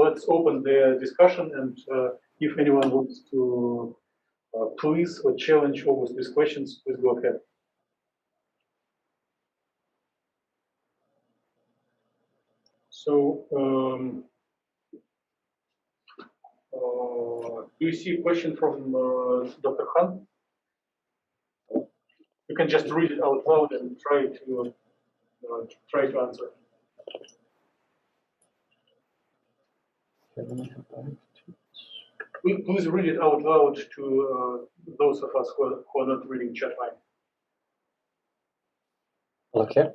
let's open the discussion, and if anyone wants to please or challenge August with questions, please go ahead. So, do you see a question from Dr. Han? You can just read it out loud and try to answer. Please read it out loud to those of us who are not reading chat line. Okay.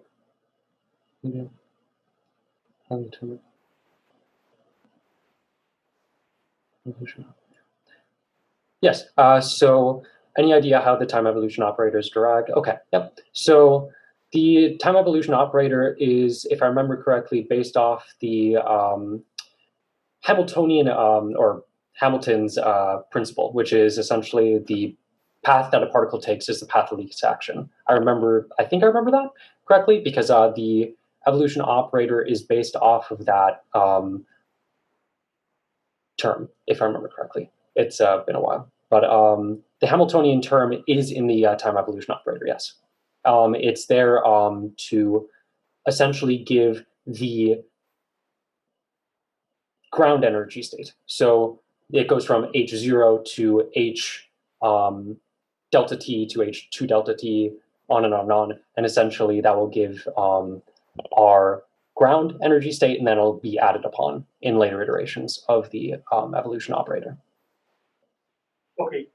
Yes. So, any idea how the time evolution operator is derived? Okay. Yep. So, the time evolution operator is, if I remember correctly, based off the Hamiltonian or Hamilton's principle, which is essentially the path that a particle takes is the path of least action. I think I remember that correctly because the evolution operator is based off of that term, if I remember correctly. It's been a while, but the Hamiltonian term is in the time evolution operator, yes. It's there to essentially give the ground energy state. So it goes from H0 to H delta T to H2 delta T, on and on and on. And essentially that will give our ground energy state, and then it'll be added upon in later iterations of the evolution operator. Okay.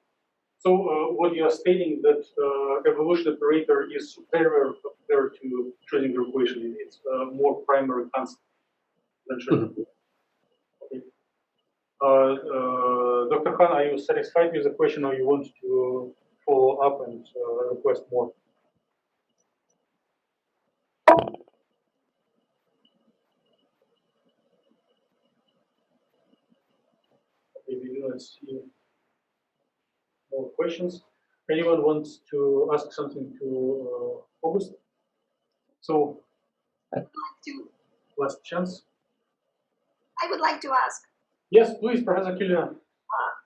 So what you are stating that evolution operator is superior compared to Schrödinger equation. It's more primary constant than Schrödinger. Okay. Dr. Han, are you satisfied with the question, or you want to follow up and request more? Maybe let's see more questions. Anyone wants to ask something to August? So, last chance. I would like to ask. Yes, please, Professor Killian.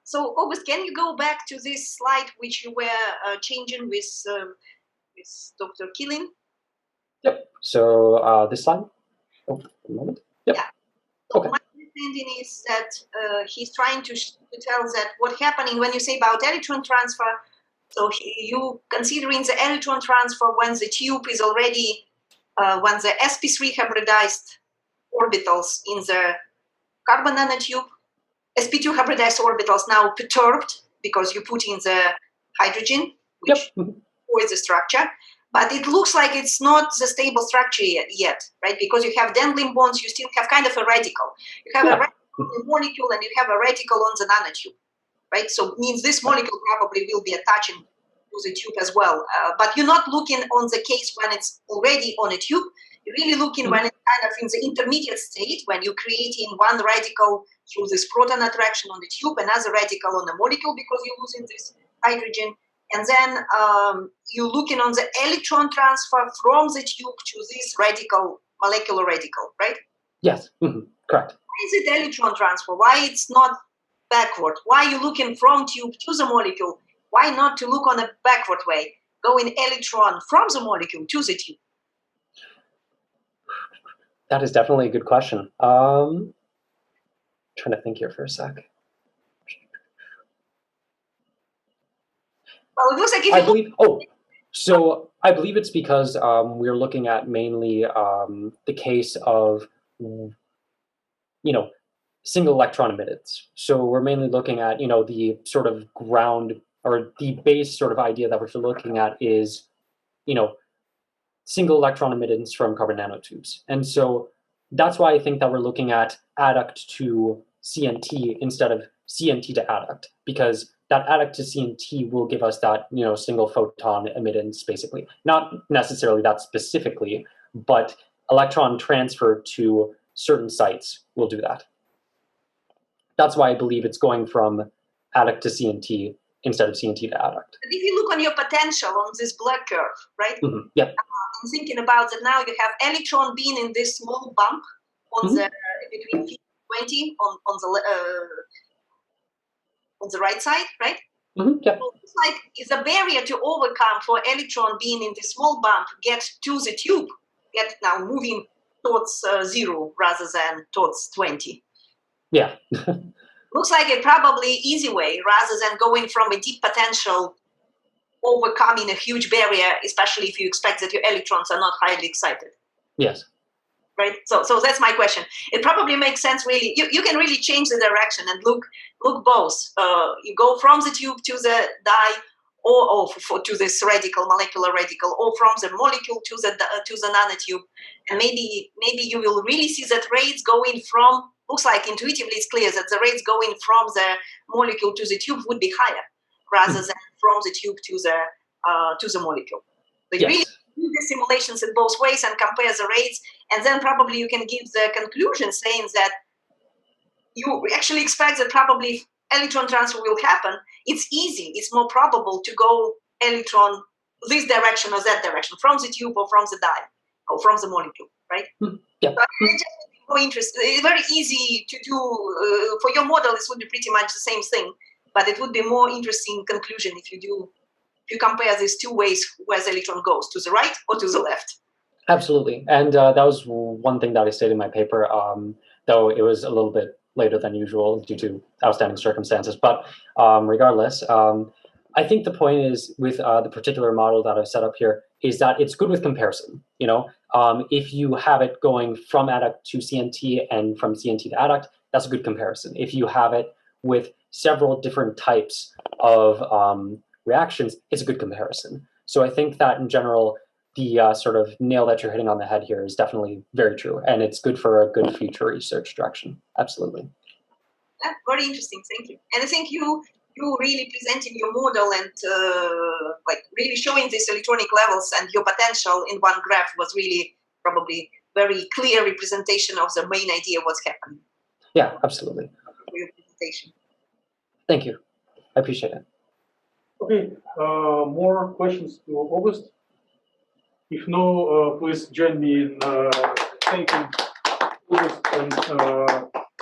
So, August, can you go back to this slide which you were changing with Dr. Killian? Yep. So this slide. Oh, a moment. Yep. Yeah. Okay. My understanding is that he's trying to tell that what happening when you say about electron transfer. So you considering the electron transfer when the tube is already when the sp3 hybridized orbitals in the carbon nanotube, sp2 hybridized orbitals now perturbed because you put in the hydrogen, which is the structure. But it looks like it's not the stable structure yet, right? Because you have dangling bonds, you still have kind of a radical. You have a radical in the molecule and you have a radical on the nanotube, right? So it means this molecule probably will be attaching to the tube as well. But you're not looking on the case when it's already on a tube. You're really looking when it's kind of in the intermediate state, when you're creating one radical through this proton attraction on the tube, another radical on the molecule because you're losing this hydrogen. And then you're looking on the electron transfer from the tube to this radical, molecular radical, right? Yes, correct. Why is it electron transfer? Why it's not backward? Why are you looking from tube to the molecule? Why not to look on a backward way, going electron from the molecule to the tube? That is definitely a good question. Trying to think here for a sec. Well, it looks like if I believe. Oh, so I believe it's because we're looking at mainly the case of single electron emittance. So we're mainly looking at the sort of ground or the base sort of idea that we're looking at is single electron emittance from carbon nanotubes, and so that's why I think that we're looking at adduct to CNT instead of CNT to adduct, because that adduct to CNT will give us that single photon emittance, basically. Not necessarily that specifically, but electron transfer to certain sites will do that. That's why I believe it's going from adduct to CNT instead of CNT to adduct. But if you look on your potential on this black curve, right? Yep. I'm thinking about that now you have electron being in this small bump on the between 20 on the right side, right? Mm-hmm. Yeah. So it's like it's a barrier to overcome for electron being in the small bump, get to the tube, get now moving towards 0 rather than towards 20. Yeah. Looks like a probably easy way rather than going from a deep potential, overcoming a huge barrier, especially if you expect that your electrons are not highly excited. Yes. Right. So that's my question. It probably makes sense. Really, you can really change the direction and look both. You go from the tube to the dye, or to this radical, molecular radical, or from the molecule to the nanotube, and maybe you will really see that rates going from. Looks like intuitively it's clear that the rates going from the molecule to the tube would be higher rather than from the tube to the molecule. So you really do the simulations in both ways and compare the rates, and then probably you can give the conclusion saying that you actually expect that probably electron transfer will happen. It's easy, it's more probable to go electron this direction or that direction, from the tube or from the dye or from the molecule, right? Yeah. So it's just more interesting. It's very easy to do for your model. This would be pretty much the same thing, but it would be more interesting conclusion if you compare these two ways where the electron goes, to the right or to the left. Absolutely. And that was one thing that I stated in my paper, though it was a little bit later than usual due to outstanding circumstances. But regardless, I think the point is with the particular model that I've set up here is that it's good with comparison. You know, if you have it going from adduct to CNT and from CNT to adduct, that's a good comparison. If you have it with several different types of reactions, it's a good comparison. So I think that in general, the sort of nail that you're hitting on the head here is definitely very true, and it's good for a good future research direction. Absolutely. Yeah, very interesting. Thank you. And I think you really presenting your model and like really showing these electronic levels and your potential in one graph was really probably very clear representation of the main idea of what's happening. Yeah, absolutely. For your presentation. Thank you. I appreciate it. Okay, more questions to August? If no, please join me in thanking August and